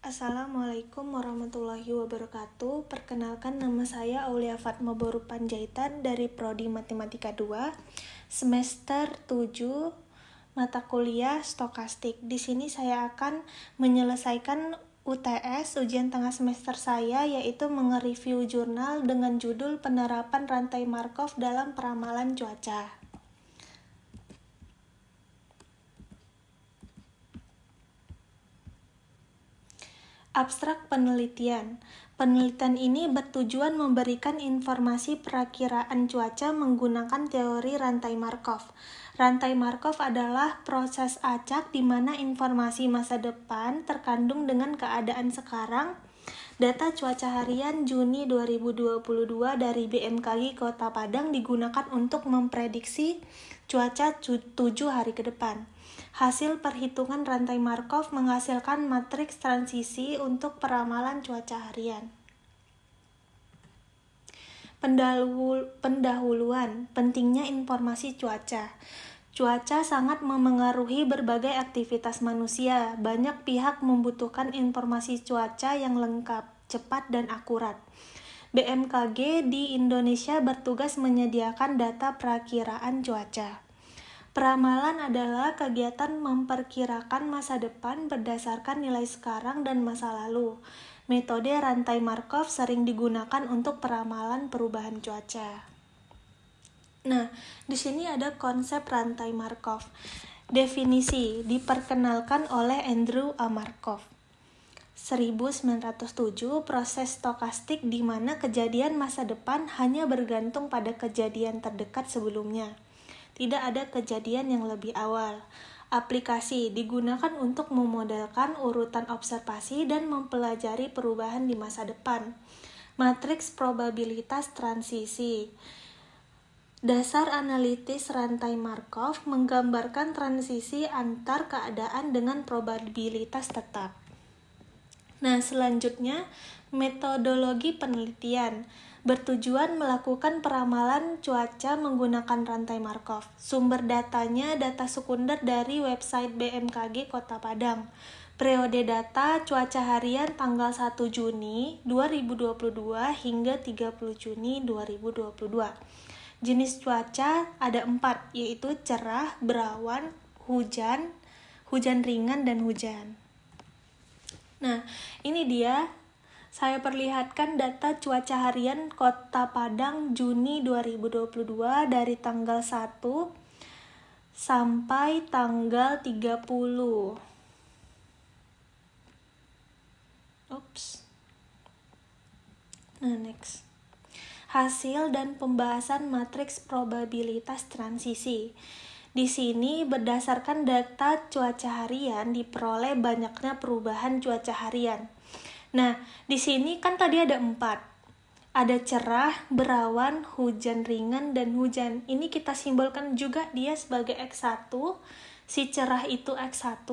Assalamualaikum warahmatullahi wabarakatuh. Perkenalkan, nama saya Aulia Fatma Boru Panjaitan dari Prodi Matematika 2, semester 7, mata kuliah Stokastik. Di sini saya akan menyelesaikan UTS, ujian tengah semester saya, yaitu menge-review jurnal dengan judul Penerapan Rantai Markov dalam Peramalan Cuaca. Abstrak penelitian. Penelitian ini bertujuan memberikan informasi perakiraan cuaca menggunakan teori rantai Markov. Rantai Markov adalah proses acak di mana informasi masa depan terkandung dengan keadaan sekarang. Data cuaca harian Juni 2022 dari BMKG Kota Padang digunakan untuk memprediksi cuaca 7 hari ke depan. Hasil perhitungan rantai Markov menghasilkan matriks transisi untuk peramalan cuaca harian. Pendahuluan, pentingnya informasi cuaca. Cuaca sangat memengaruhi berbagai aktivitas manusia. Banyak pihak membutuhkan informasi cuaca yang lengkap, cepat, dan akurat. BMKG di Indonesia bertugas menyediakan data perakiraan cuaca. Peramalan adalah kegiatan memperkirakan masa depan berdasarkan nilai sekarang dan masa lalu. Metode rantai Markov sering digunakan untuk peramalan perubahan cuaca. Nah, di sini ada konsep rantai Markov. Definisi diperkenalkan oleh Andrew A. Markov. 1907, proses stokastik di mana kejadian masa depan hanya bergantung pada kejadian terdekat sebelumnya. Tidak ada kejadian yang lebih awal. Aplikasi digunakan untuk memodelkan urutan observasi dan mempelajari perubahan di masa depan. Matriks probabilitas transisi. Dasar analitis rantai Markov menggambarkan transisi antar keadaan dengan probabilitas tetap. Nah, selanjutnya metodologi penelitian bertujuan melakukan peramalan cuaca menggunakan rantai Markov. Sumber datanya data sekunder dari website BMKG Kota Padang. Periode data cuaca harian tanggal 1 Juni 2022 hingga 30 Juni 2022. Jenis cuaca ada 4, yaitu cerah, berawan, hujan ringan, dan hujan. Nah, ini dia. Saya perlihatkan data cuaca harian Kota Padang Juni 2022 dari tanggal 1 sampai tanggal 30. Nah, next. Hasil dan pembahasan matriks probabilitas transisi. Di sini berdasarkan data cuaca harian diperoleh banyaknya perubahan cuaca harian. Nah, di sini kan tadi ada 4. Ada cerah, berawan, hujan ringan, dan hujan. Ini kita simbolkan juga dia sebagai X1. Si cerah itu X1,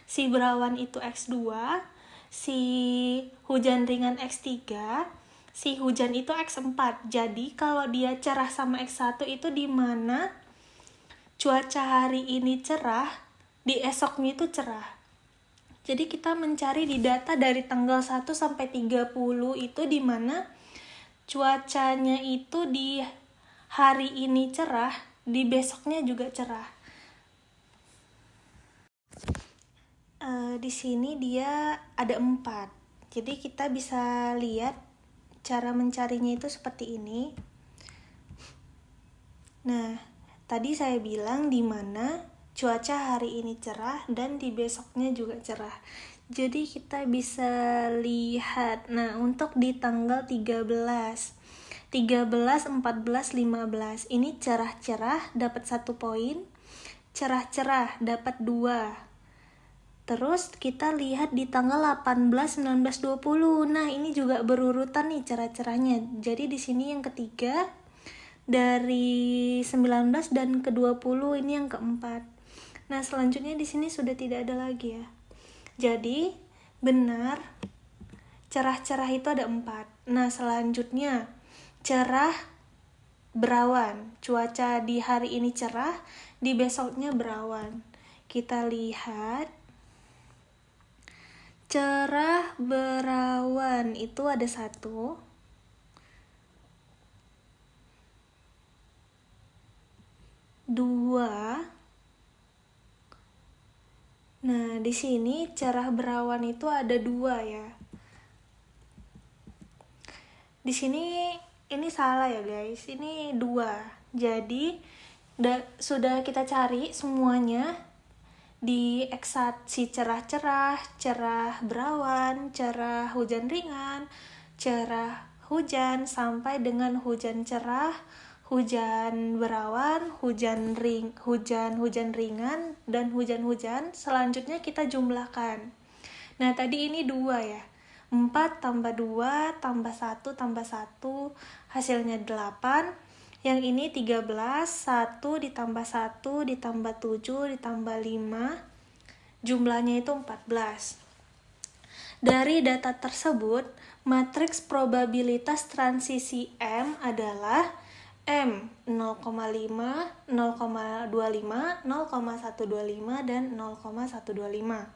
si berawan itu X2, si hujan ringan X3, si hujan itu X4. Jadi, kalau dia cerah sama X1 itu di mana cuaca hari ini cerah, di esoknya itu cerah. Jadi kita mencari di data dari tanggal 1 sampai 30 itu di mana cuacanya itu di hari ini cerah, di besoknya juga cerah. Di sini dia ada 4. Jadi kita bisa lihat cara mencarinya itu seperti ini. Nah, tadi saya bilang di mana cuaca hari ini cerah dan di besoknya juga cerah. Jadi kita bisa lihat. Nah, untuk di tanggal 13, 14, 15 ini cerah-cerah dapat 1 poin. Cerah-cerah dapat 2. Terus kita lihat di tanggal 18, 19, 20. Nah, ini juga berurutan nih cerah-cerahnya. Jadi di sini yang ketiga dari 19 dan ke-20 ini yang keempat. Nah, selanjutnya di sini sudah tidak ada lagi ya. Jadi, benar cerah-cerah itu ada 4. Nah, selanjutnya cerah, berawan. Cuaca di hari ini cerah, di besoknya berawan. Kita lihat cerah, cerah berawan itu ada 1, 2. Nah, di sini cerah berawan itu ada 2 ya. Di sini ini salah ya guys, ini 2. Jadi sudah kita cari semuanya di X1, si cerah-cerah, cerah berawan, cerah hujan ringan, cerah hujan, sampai dengan hujan cerah, hujan berawan, hujan ringan, dan hujan-hujan. Selanjutnya kita jumlahkan. Nah, tadi ini 2 ya. 4 tambah 2 tambah 1 tambah 1 hasilnya 8. Yang ini 13, 1 ditambah 1 ditambah 7 ditambah 5, jumlahnya itu 14. Dari data tersebut, matriks probabilitas transisi M adalah M 0,5, 0,25, 0,125, dan 0,125.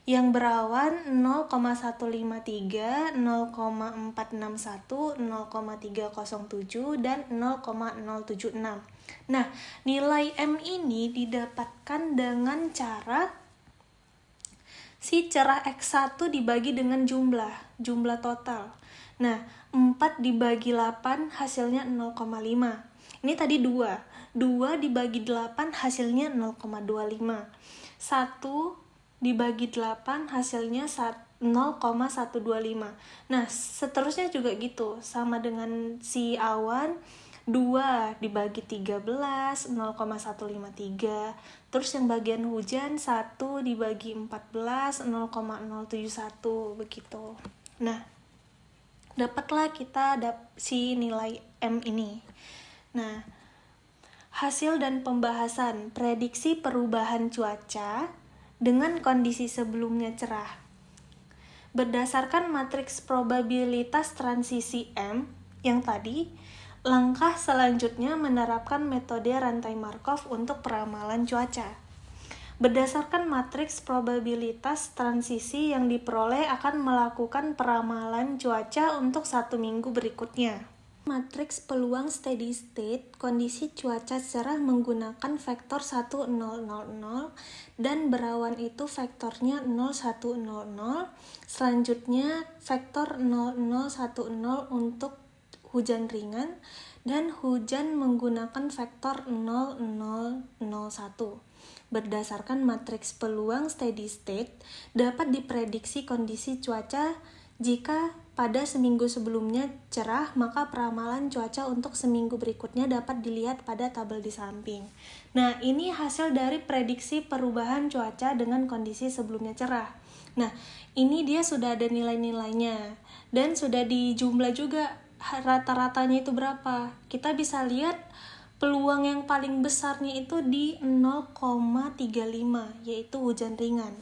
Yang berawan 0,153, 0,461, 0,307, dan 0,076. Nah, nilai M ini didapatkan dengan cara si cerah X1 dibagi dengan jumlah total. Nah, 4 dibagi 8 hasilnya 0,5. Ini tadi 2. 2 dibagi 8 hasilnya 0,25. 1 dibagi 8 hasilnya 0,125. Nah, seterusnya juga gitu, sama dengan si awan. 2 dibagi 13, 0,153. Terus yang bagian hujan 1 dibagi 14, 0,071, begitu. Nah, dapatlah kita si nilai M ini. Nah, hasil dan pembahasan prediksi perubahan cuaca dengan kondisi sebelumnya cerah. Berdasarkan matriks probabilitas transisi M yang tadi, langkah selanjutnya menerapkan metode rantai Markov untuk peramalan cuaca. Berdasarkan matriks probabilitas transisi yang diperoleh akan melakukan peramalan cuaca untuk 1 minggu berikutnya. Matriks peluang steady state kondisi cuaca cerah menggunakan vektor 1000 dan berawan itu vektornya 0100. Selanjutnya vektor 0010 untuk hujan ringan dan hujan menggunakan vektor 0001. Berdasarkan matriks peluang steady state dapat diprediksi kondisi cuaca. Jika pada seminggu sebelumnya cerah, maka peramalan cuaca untuk seminggu berikutnya dapat dilihat pada tabel di samping. Nah, ini hasil dari prediksi perubahan cuaca dengan kondisi sebelumnya cerah. Nah, ini dia sudah ada nilai-nilainya dan sudah dijumlah juga rata-ratanya itu berapa. Kita bisa lihat peluang yang paling besarnya itu di 0,35, yaitu hujan ringan.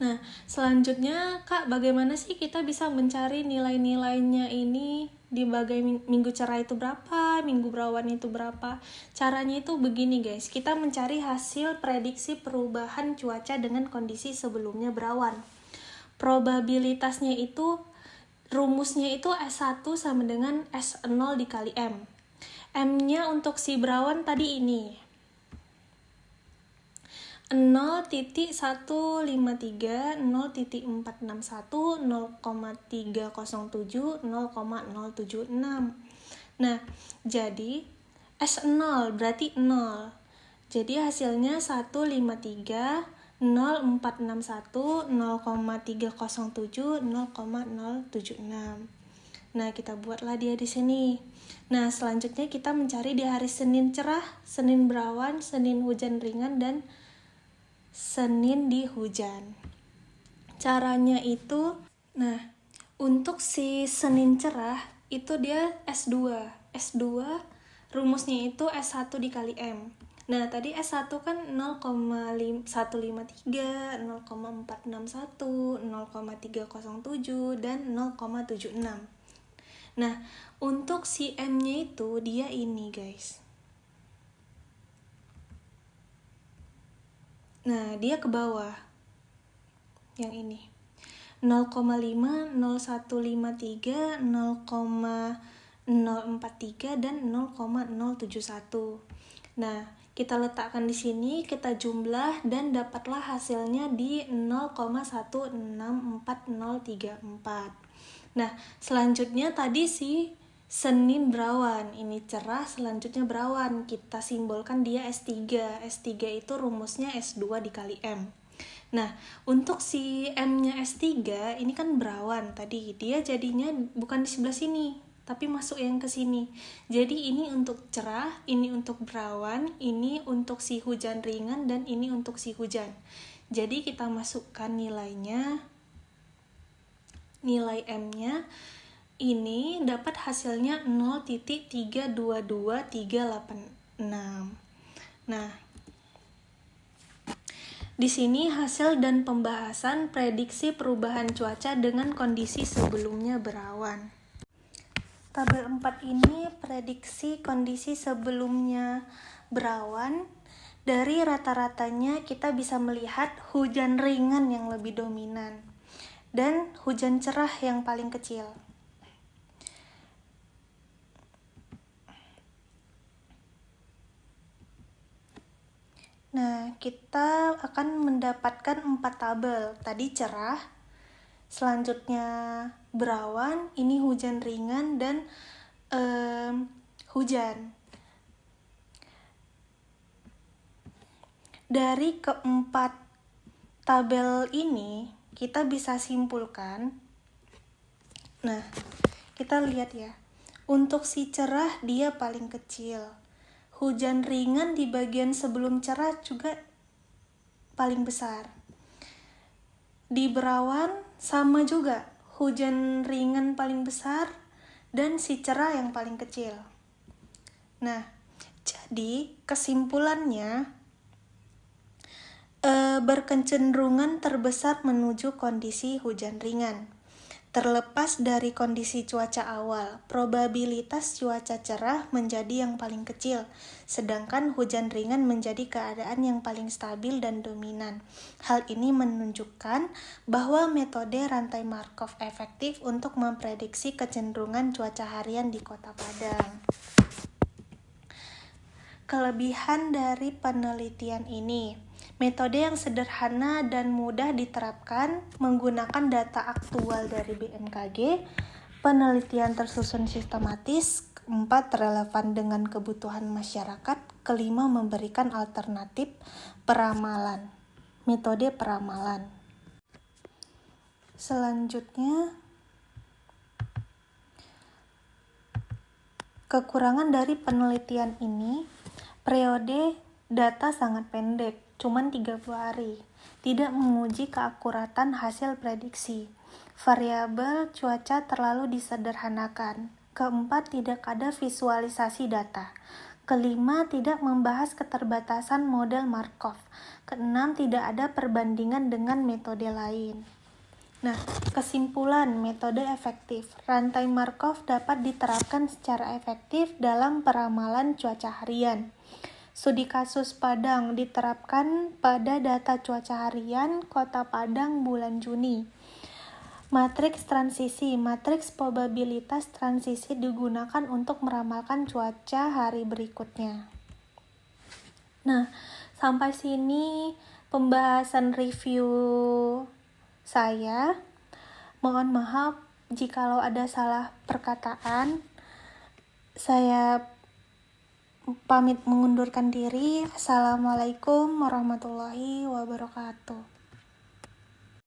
Nah, selanjutnya Kak, bagaimana sih kita bisa mencari nilai-nilainya ini di minggu cerah itu berapa, minggu berawan itu berapa? Caranya itu begini guys, kita mencari hasil prediksi perubahan cuaca dengan kondisi sebelumnya berawan. Probabilitasnya itu, rumusnya itu S1 sama dengan S0 dikali M. M-nya untuk si berawan tadi ini. 0,153, 0,461, 0,307, 0,076. Nah, jadi S0 berarti 0. Jadi hasilnya 153, 0,461, 0,307, 0,076. Nah, kita buatlah dia di sini. Nah, selanjutnya kita mencari di hari Senin cerah, Senin berawan, Senin hujan ringan, dan Senin di hujan. Caranya itu, nah, untuk si Senin cerah itu dia S2. S2 rumusnya itu S1 dikali M. Nah, tadi S1 kan 0,153, 0,461, 0,307, dan 0,76. Nah, untuk si M-nya itu dia ini guys. Nah, dia ke bawah. Yang ini. 0,5, 0,153, 0,043 dan 0,071. Nah, kita letakkan di sini, kita jumlah dan dapatlah hasilnya di 0,164034. Nah, selanjutnya tadi Senin berawan, ini cerah, selanjutnya berawan. Kita simbolkan dia S3. S3 itu rumusnya S2 dikali M. Nah, untuk si M-nya S3, ini kan berawan tadi. Dia jadinya bukan di sebelah sini, tapi masuk yang ke sini. Jadi ini untuk cerah, ini untuk berawan, ini untuk si hujan ringan, dan ini untuk si hujan. Jadi kita masukkan nilainya, nilai M-nya, ini dapat hasilnya 0,322386. Nah, di sini hasil dan pembahasan prediksi perubahan cuaca dengan kondisi sebelumnya berawan. Tabel 4 ini prediksi kondisi sebelumnya berawan. Dari rata-ratanya kita bisa melihat hujan ringan yang lebih dominan dan hujan cerah yang paling kecil. Nah, kita akan mendapatkan 4 tabel. Tadi cerah, selanjutnya berawan, ini hujan ringan, dan hujan. Dari keempat tabel ini, kita bisa simpulkan. Nah, kita lihat ya. Untuk si cerah, dia paling kecil. Hujan ringan di bagian sebelum cerah juga paling besar. Di berawan sama juga, hujan ringan paling besar dan si cerah yang paling kecil. Nah, jadi kesimpulannya berkecenderungan terbesar menuju kondisi hujan ringan. Terlepas dari kondisi cuaca awal, probabilitas cuaca cerah menjadi yang paling kecil, sedangkan hujan ringan menjadi keadaan yang paling stabil dan dominan. Hal ini menunjukkan bahwa metode rantai Markov efektif untuk memprediksi kecenderungan cuaca harian di Kota Padang. Kelebihan dari penelitian ini, metode yang sederhana dan mudah diterapkan menggunakan data aktual dari BMKG, penelitian tersusun sistematis, 4 relevan dengan kebutuhan masyarakat, 5 memberikan alternatif peramalan, metode peramalan. Selanjutnya, kekurangan dari penelitian ini, periode data sangat pendek, cuman 30 hari. Tidak menguji keakuratan hasil prediksi. Variabel cuaca terlalu disederhanakan. Keempat, tidak ada visualisasi data. Kelima, tidak membahas keterbatasan model Markov. Keenam, tidak ada perbandingan dengan metode lain. Nah, kesimpulan metode efektif. Rantai Markov dapat diterapkan secara efektif dalam peramalan cuaca harian. Studi kasus Padang diterapkan pada data cuaca harian Kota Padang bulan Juni. Matriks transisi, matriks probabilitas transisi digunakan untuk meramalkan cuaca hari berikutnya. Nah, sampai sini pembahasan review saya. Mohon maaf jikalau ada salah perkataan. Saya pamit mengundurkan diri. Assalamualaikum warahmatullahi wabarakatuh.